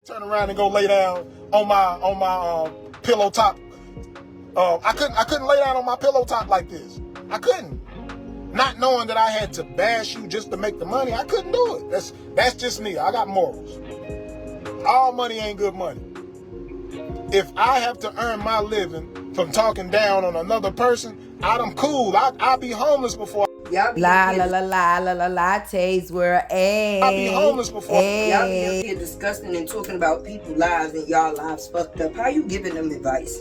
Turn around and go lay down on my pillow top. I couldn't lay down on my pillow top like this. I couldn't. Not knowing that I had to bash you just to make the money, I couldn't do it. That's just me. I got morals. All money ain't good money. If I have to earn my living from talking down on another person, I'm cool. I'll be homeless before. Y'all be lattes were I'll be homeless before. Y'all be up here discussing and talking about people's lives and y'all lives fucked up. How you giving them advice?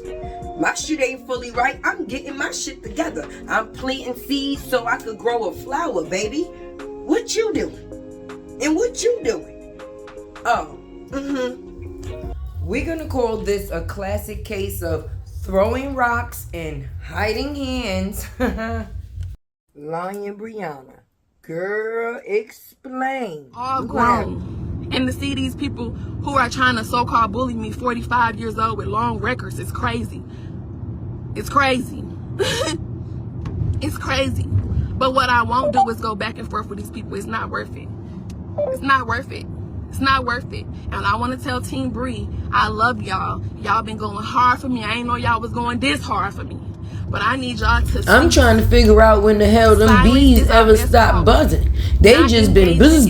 My shit ain't fully right. I'm getting my shit together. I'm planting seeds so I could grow a flower, baby. What you doing? And what you doing? Oh, We're gonna call this a classic case of throwing rocks and hiding hands. Lion Brianna, girl, explain. All grown. And to see these people who are trying to so-called bully me, 45 years old with long records, is crazy. It's crazy. It's crazy. But what I won't do is go back and forth with these people. It's not worth it. It's not worth it. It's not worth it. And I want to tell Team Bree, I love y'all. Y'all been going hard for me. I ain't know y'all was going this hard for me. But I need y'all to... I'm trying to figure out when the hell them bees ever stop buzzing. They just been buzz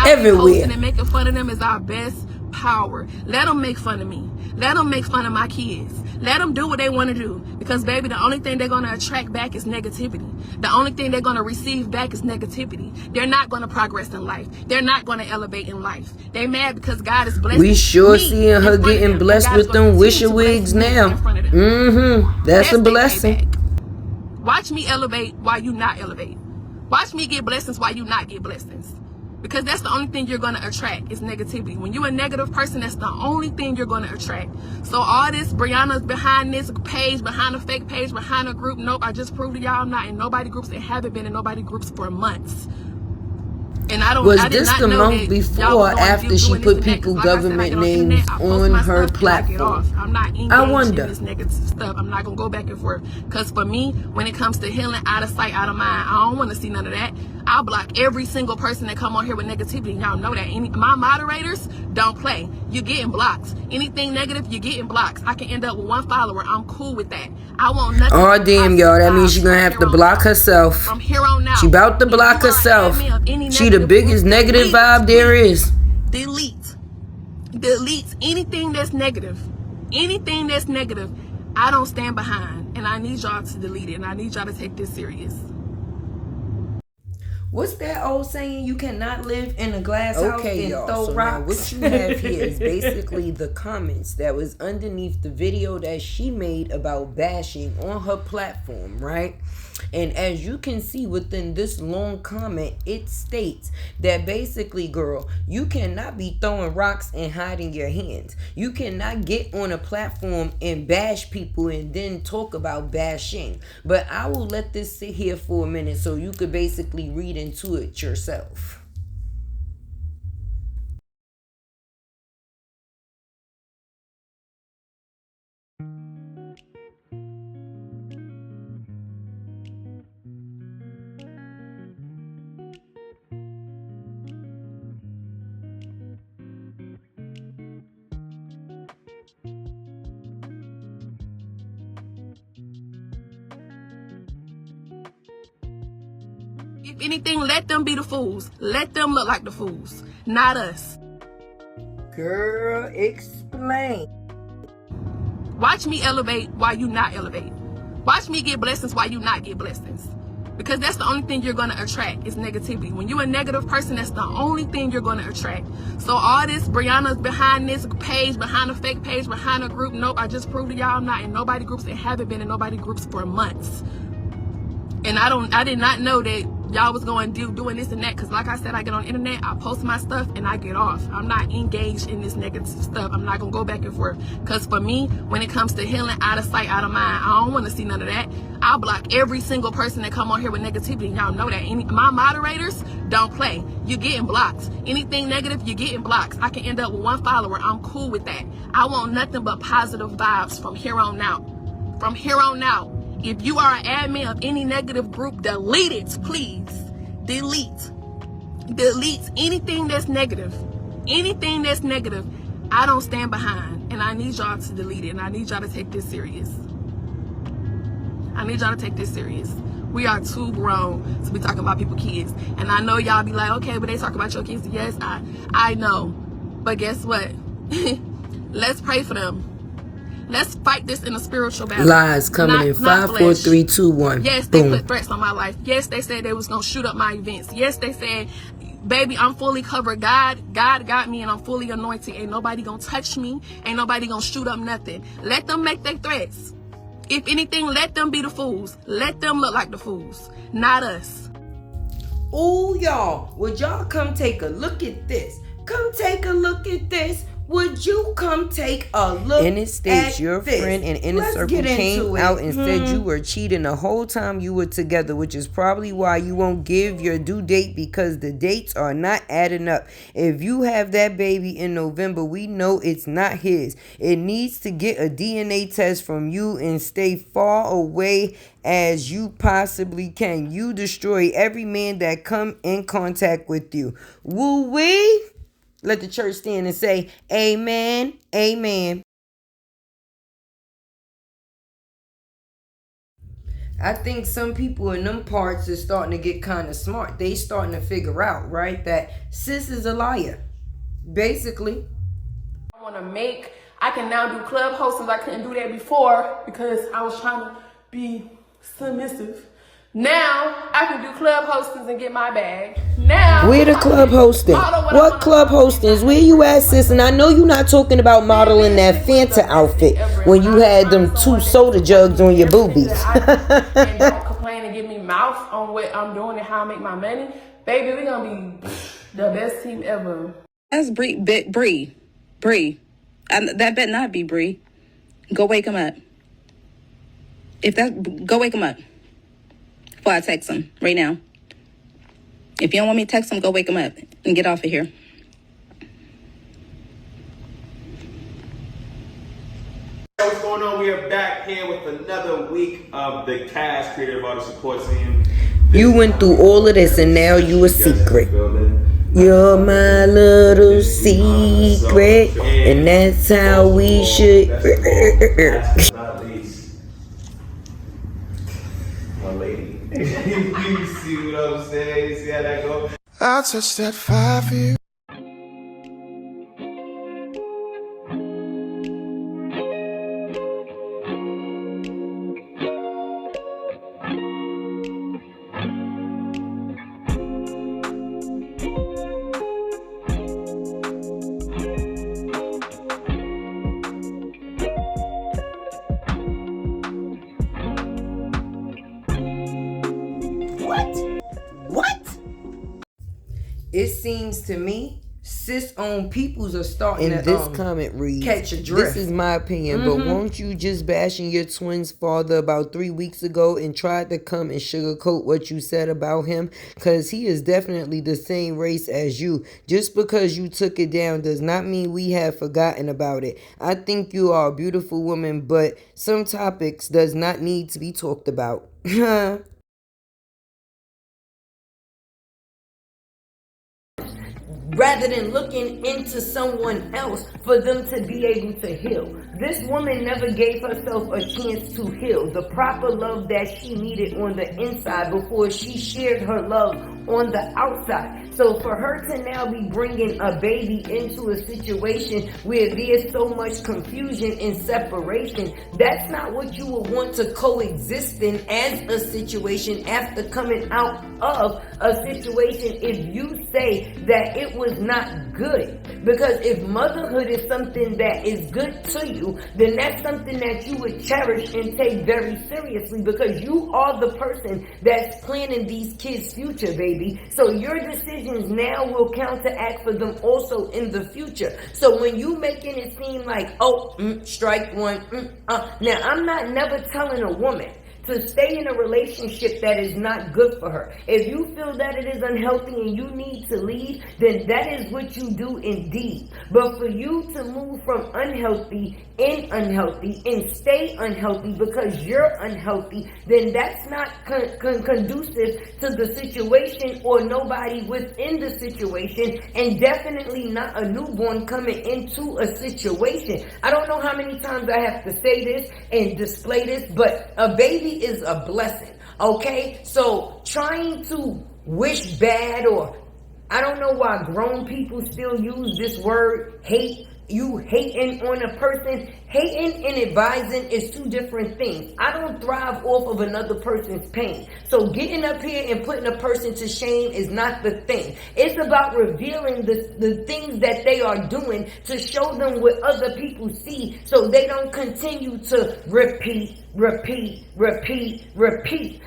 everywhere. And making fun of them is our best power. Let them make fun of me. Let them make fun of my kids. Let them do what they want to do. Because, baby, the only thing they're going to attract back is negativity. The only thing they're going to receive back is negativity. They're not going to progress in life. They're not going to elevate in life. They mad because God is blessing. We sure seeing her getting blessed with them wisher wigs now. That's a blessing. Watch me elevate while you not elevate. Watch me get blessings while you not get blessings. Because that's the only thing you're going to attract is negativity. When you're a negative person, that's the only thing you're going to attract. So all this, Brianna's behind this page, behind a fake page, behind a group. Nope, I just proved to y'all I'm not in nobody groups and haven't been in nobody groups for months. And I did not know month before after she put people government names on her platform? I'm not engaged in this negative stuff. I'm not gonna go back and forth. Cause for me, when it comes to healing, out of sight, out of mind, I don't want to see none of that. I'll block every single person that come on here with negativity. Y'all know that. My moderators don't play. You're getting blocked. Anything negative, you're getting blocked. I can end up with one follower. I'm cool with that. I want nothing. Oh damn, y'all. That means she's gonna have to block herself. From here on out. She about to block herself. She the biggest negative vibe there is. Delete anything that's negative. Anything that's negative, I don't stand behind. And I need y'all to delete it. And I need y'all to take this serious. What's that old saying? You cannot live in a glass house and throw rocks. Now what you have here is basically the comments that was underneath the video that she made about bashing on her platform, right? And as you can see within this long comment, it states that basically, girl, you cannot be throwing rocks and hiding your hands. You cannot get on a platform and bash people and then talk about bashing. But I will let this sit here for a minute so you could basically read into it yourself. If anything, let them be the fools. Let them look like the fools, not us. Girl, explain. Watch me elevate while you not elevate. Watch me get blessings while you not get blessings. Because that's the only thing you're going to attract is negativity. When you're a negative person, that's the only thing you're going to attract. So all this, Brianna's behind this page, behind a fake page, behind a group. Nope, I just proved to y'all I'm not in nobody groups and haven't been in nobody groups for months. And I did not know that y'all was going to doing this and that. Because like I said, I get on the internet, I post my stuff, and I get off. I'm not engaged in this negative stuff. I'm not going to go back and forth. Because for me, when it comes to healing, out of sight, out of mind, I don't want to see none of that. I'll block every single person that come on here with negativity. Y'all know that. My moderators don't play. You're getting blocked. Anything negative, you're getting blocked. I can end up with one follower. I'm cool with that. I want nothing but positive vibes from here on out. From here on out. If you are an admin of any negative group, delete it, please. Delete anything that's negative. Anything that's negative, I don't stand behind. And I need y'all to delete it. And I need y'all to take this serious. I need y'all to take this serious. We are too grown to be talking about people's kids. And I know y'all be like, okay, but they talk about your kids. Yes, I know. But guess what? Let's pray for them. Let's fight this in a spiritual battle. Lies coming in 5, 4, 3, 2, 1. Yes, they put threats on my life. Yes, they said they was gonna shoot up my events. Yes, they said, baby, I'm fully covered. God got me, and I'm fully anointed. Ain't nobody gonna touch me. Ain't nobody gonna shoot up nothing. Let them make their threats. If anything, let them be the fools. Let them look like the fools, not us. Ooh, y'all, would y'all come take a look at this? Come take a look at this. Would you come take a look and it states at your this? friend in Inner Circle came out and said you were cheating the whole time you were together, which is probably why you won't give your due date, because the dates are not adding up. If you have that baby in November, we know it's not his. It needs to get a DNA test from you and stay far away as you possibly can. You destroy every man that come in contact with you. Woo-wee. Let the church stand and say, amen, amen. I think some people in them parts are starting to get kind of smart. They starting to figure out, right, that sis is a liar. Basically. I can now do club hostings. I couldn't do that before because I was trying to be submissive. Now I can do club hostings and get my bag. Now where the club hosting? What club hostings? Where you at, sis? And I know you're not talking about modeling that Fanta outfit when you had them 2 soda jugs on your boobies. And don't complain and give me mouth on what I'm doing and how I make my money. Baby, we're gonna be the best team ever. That's Bree. That better not be Bree. Go wake him up. Go wake him up. Before I text him right now. If you don't want me to text him, go wake him up and get off of here. What's going on? We are back here with another week of the Cash Creative Artist Support Team. You went through all of this and now you a secret. You're my little secret, and that's how we should. Last but not least, my lady. You see what I'm saying? You see how that go? I'll touch that fire for you. It seems to me, cis-owned peoples are starting And to this comment reads, catch a drift. This is my opinion, but won't you just bashing your twin's father about 3 weeks ago and tried to come and sugarcoat what you said about him? Because he is definitely the same race as you. Just because you took it down does not mean we have forgotten about it. I think you are a beautiful woman, but some topics does not need to be talked about. Rather than looking into someone else for them to be able to heal. This woman never gave herself a chance to heal the proper love that she needed on the inside before she shared her love on the outside. So for her to now be bringing a baby into a situation where there's so much confusion and separation, that's not what you would want to coexist in as a situation after coming out of a situation if you say that it was not good. Because if motherhood is something that is good to you, then that's something that you would cherish and take very seriously, because you are the person that's planning these kids' future, baby. So your decisions now will counteract for them also in the future. So when you making it seem like, strike one, now I'm not never telling a woman to stay in a relationship that is not good for her. If you feel that it is unhealthy and you need to leave, then that is what you do indeed. But for you to move from unhealthy and stay unhealthy because you're unhealthy, then that's not conducive to the situation or nobody within the situation, and definitely not a newborn coming into a situation. I don't know how many times I have to say this and display this, but a baby is a blessing, okay? So trying to wish bad, or I don't know why grown people still use this word hate. You hating on a person. Hating and advising is two different things. I don't thrive off of another person's pain. So getting up here and putting a person to shame is not the thing. It's about revealing the things that they are doing to show them what other people see, so they don't continue to repeat.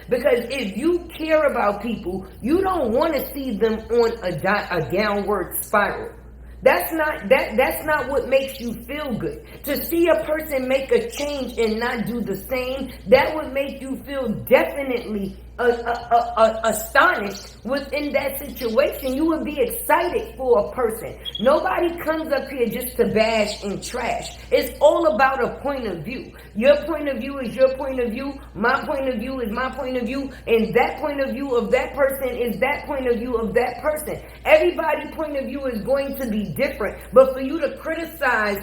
Because if you care about people, you don't want to see them on a downward spiral. That's not what makes you feel good. To see a person make a change and not do the same, that would make you feel definitely astonished within that situation. You would be excited for a person. Nobody comes up here just to bash and trash. It's all about a point of view. Your point of view is your point of view. My point of view is my point of view. And that point of view of that person is that point of view of that person. Everybody's point of view is going to be different. But for you to criticize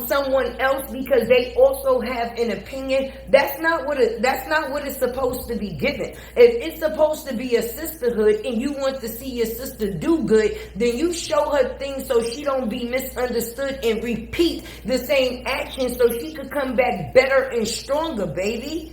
someone else because they also have an opinion, that's not what it's supposed to be given. If it's supposed to be a sisterhood and you want to see your sister do good, then you show her things so she don't be misunderstood and repeat the same action so she could come back better and stronger, baby.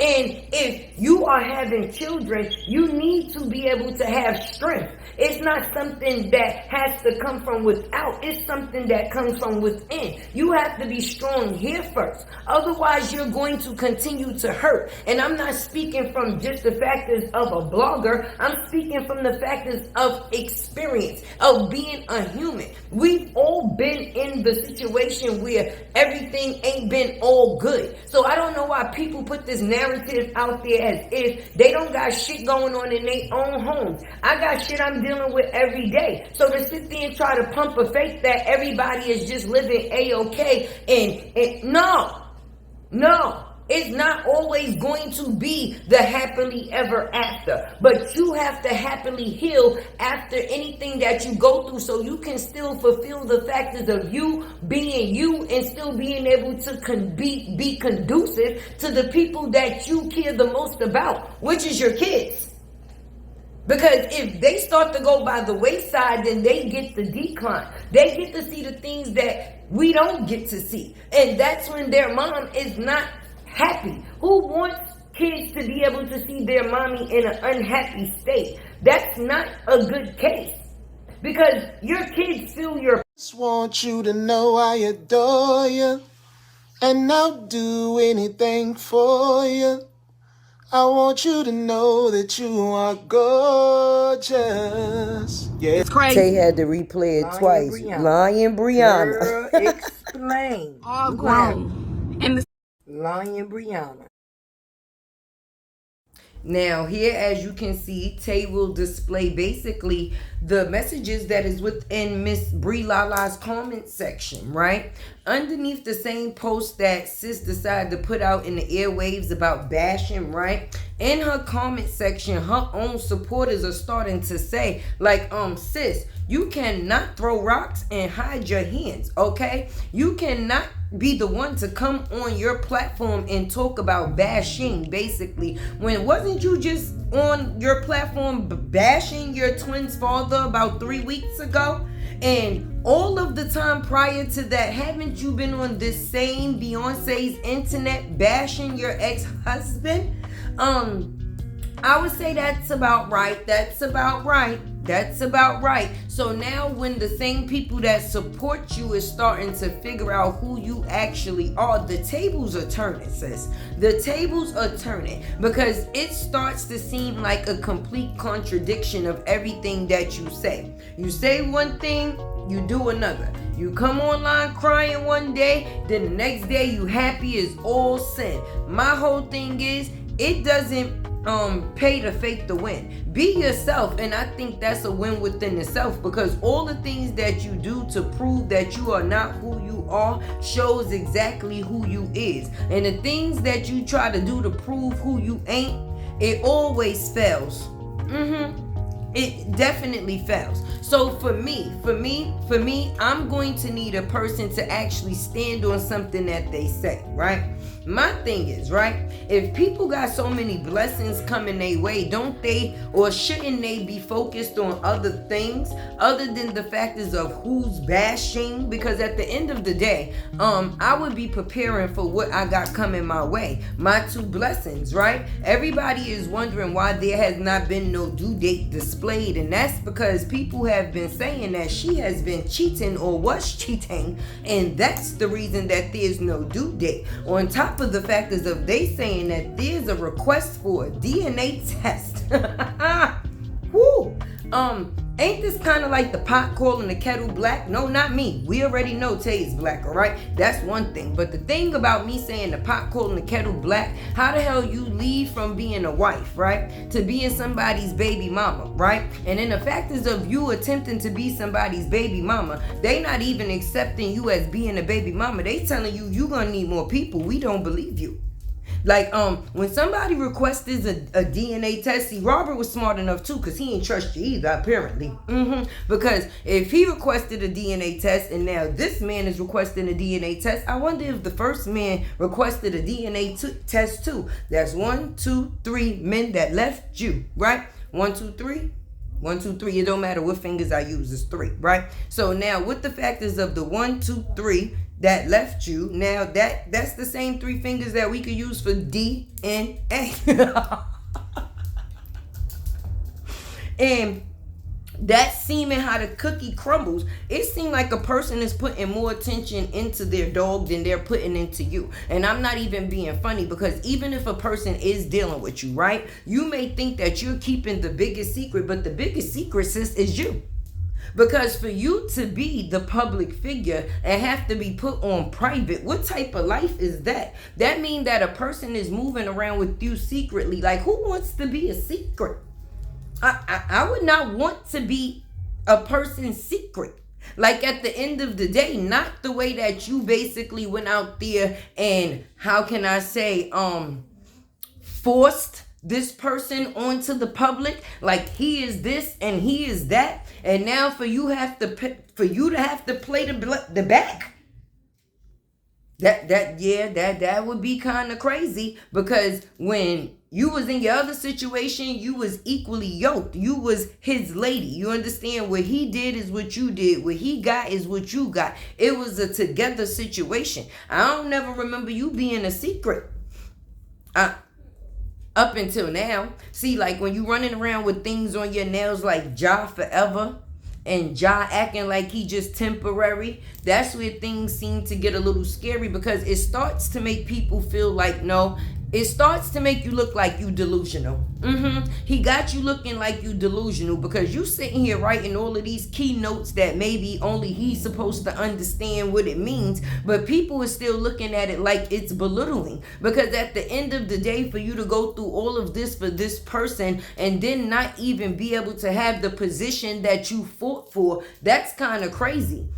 And if you are having children, you need to be able to have strength. It's not something that has to come from without. It's something that comes from within. You have to be strong here first. Otherwise, you're going to continue to hurt. And I'm not speaking from just the factors of a blogger. I'm speaking from the factors of experience, of being a human. We've all been in the situation where everything ain't been all good. So I don't know why people put this narrative out there as if they don't got shit going on in their own homes. I got shit I'm dealing with every day. So to sit there and try to pump a fake that everybody is just living A-okay, and no. It's not always going to be the happily ever after. But you have to happily heal after anything that you go through, so you can still fulfill the factors of you being you and still being able to be conducive to the people that you care the most about, which is your kids. Because if they start to go by the wayside, then they get the decline. They get to see the things that we don't get to see. And that's when their mom is not happy. Who wants kids to be able to see their mommy in an unhappy state? That's not a good case. Because your kids feel your... Just want you to know I adore you, and I'll do anything for you. I want you to know that you are gorgeous. Yeah, It's crazy. Tay had to replay it twice. Lion Brianna. Girl, explain. All grown. And the Lion Brianna. Now here, as you can see, Tay will display basically the messages that is within Miss Bree Lala's comment section, right? Underneath the same post that sis decided to put out in the airwaves about bashing, right? In her comment section, her own supporters are starting to say, like, sis, you cannot throw rocks and hide your hands, okay? You cannot be the one to come on your platform and talk about bashing, basically, when wasn't you just on your platform bashing your twin's father about 3 weeks ago? And all of the time prior to that, haven't you been on this same Beyonce's internet bashing your ex-husband? I would say that's about right. That's about right. So now when the same people that support you is starting to figure out who you actually are, the tables are turning, sis. The tables are turning, because it starts to seem like a complete contradiction of everything that you say. You say one thing, you do another. You come online crying one day, then the next day you happy as all sin. My whole thing is, it doesn't pay to fake the win. Be yourself, and I think that's a win within itself, because all the things that you do to prove that you are not who you are shows exactly who you is. And the things that you try to do to prove who you ain't, it always fails. It definitely fails. So for me, I'm going to need a person to actually stand on something that they say, right? My thing is, right, if people got so many blessings coming their way, don't they, or shouldn't they be focused on other things other than the factors of who's bashing? Because at the end of the day, I would be preparing for what I got coming my way, my 2 blessings, right? Everybody is wondering why there has not been no due date displayed, and that's because people have been saying that she has been cheating or was cheating, and that's the reason that there's no due date. On top of the factors of they saying that there's a request for a DNA test. Woo! Ain't this kind of like the pot calling the kettle black? No, not me. We already know Tay is black, all right? That's one thing. But the thing about me saying the pot calling the kettle black, how the hell you leave from being a wife, right, to being somebody's baby mama, right? And then the factors of you attempting to be somebody's baby mama, they not even accepting you as being a baby mama. They telling you gonna need more people. We don't believe you. Like, when somebody requested a DNA test, see, Robert was smart enough too, because he ain't trust you either, apparently. Because if he requested a DNA test and now this man is requesting a DNA test, I wonder if the first man requested a DNA test too. That's 1, 2, 3 men that left you, right? 1, 2, 3. 1, 2, 3. It don't matter what fingers I use, it's 3, right? So now with the factors of the 1, 2, 3 that left you, now that's the same 3 fingers that we could use for DNA. And that's seeming how the cookie crumbles. It seems like a person is putting more attention into their dog than they're putting into you. And I'm not even being funny, because even if a person is dealing with you, right, you may think that you're keeping the biggest secret, but the biggest secret, sis, is you. Because for you to be the public figure and have to be put on private, what type of life is that? That means that a person is moving around with you secretly. Like, who wants to be a secret? I would not want to be a person's secret. Like, at the end of the day, not the way that you basically went out there and, how can I say, forced this person onto the public, like he is this and he is that, and now for you to have to play the back. That would be kind of crazy, because when you was in your other situation, you was equally yoked. You was his lady. You understand? What he did is what you did. What he got is what you got. It was a together situation. I don't never remember you being a secret. Up until now. See, like when you running around with things on your nails like Ja Forever and Ja acting like he just temporary, that's where things seem to get a little scary, because it starts to make people feel like, no, it starts to make you look like you delusional. He got you looking like you delusional, because you sitting here writing all of these keynotes that maybe only he's supposed to understand what it means, but people are still looking at it like it's belittling. Because at the end of the day, for you to go through all of this for this person and then not even be able to have the position that you fought for, that's kind of crazy.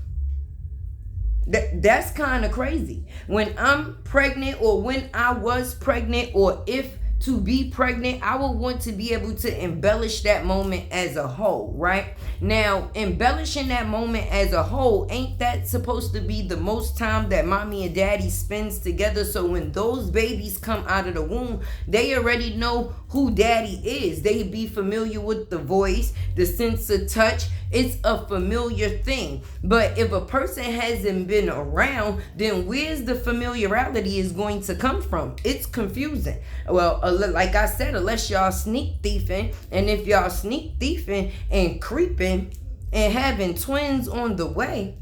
That's kind of crazy. When I'm pregnant, or when I was pregnant, or if to be pregnant, I would want to be able to embellish that moment as a whole, right? Now, embellishing that moment as a whole, ain't that supposed to be the most time that mommy and daddy spends together? So when those babies come out of the womb, they already know who daddy is. They be familiar with the voice, the sense of touch. It's a familiar thing. But if a person hasn't been around, then where's the familiarity is going to come from? It's confusing. Well, like I said, unless y'all sneak thieving, and if y'all sneak thieving and creeping and having twins on the way,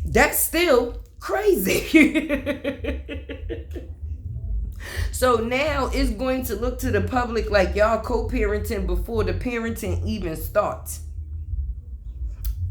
that's still crazy. So now it's going to look to the public like y'all co-parenting before the parenting even starts.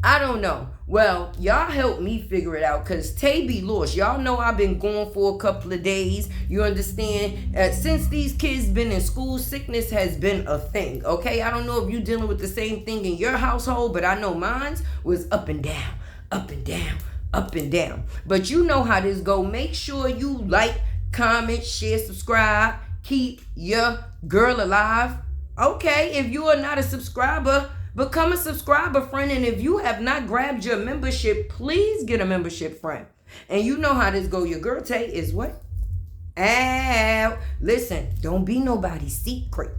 I don't know. Well, y'all help me figure it out, because Tay be lost. Y'all know I've been gone for a couple of days. You understand? Since these kids been in school, sickness has been a thing, okay? I don't know if you dealing with the same thing in your household, but I know mine's was up and down, up and down, up and down. But you know how this go. Make sure you like, comment, share, subscribe. Keep your girl alive. Okay, if you are not a subscriber, become a subscriber, friend. And if you have not grabbed your membership, please get a membership, friend. And you know how this go. Your girl Tay is what? Out. Listen, don't be nobody's secret.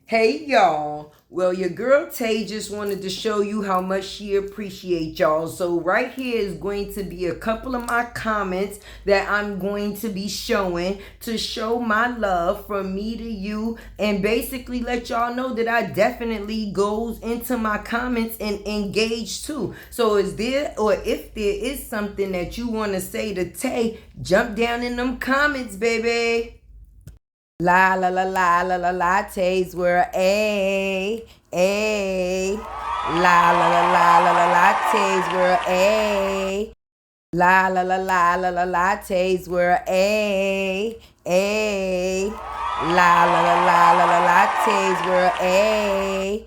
Hey, y'all. Well, your girl Tay just wanted to show you how much she appreciates y'all. So right here is going to be a couple of my comments that I'm going to be showing to show my love from me to you, and basically let y'all know that I definitely goes into my comments and engage too. So is there, or if there is something that you want to say to Tay, jump down in them comments, baby. La la la la la la lattes were a. La la la la la la lattes were a. La la la la la la lattes were a. La la la la la la lattes were a.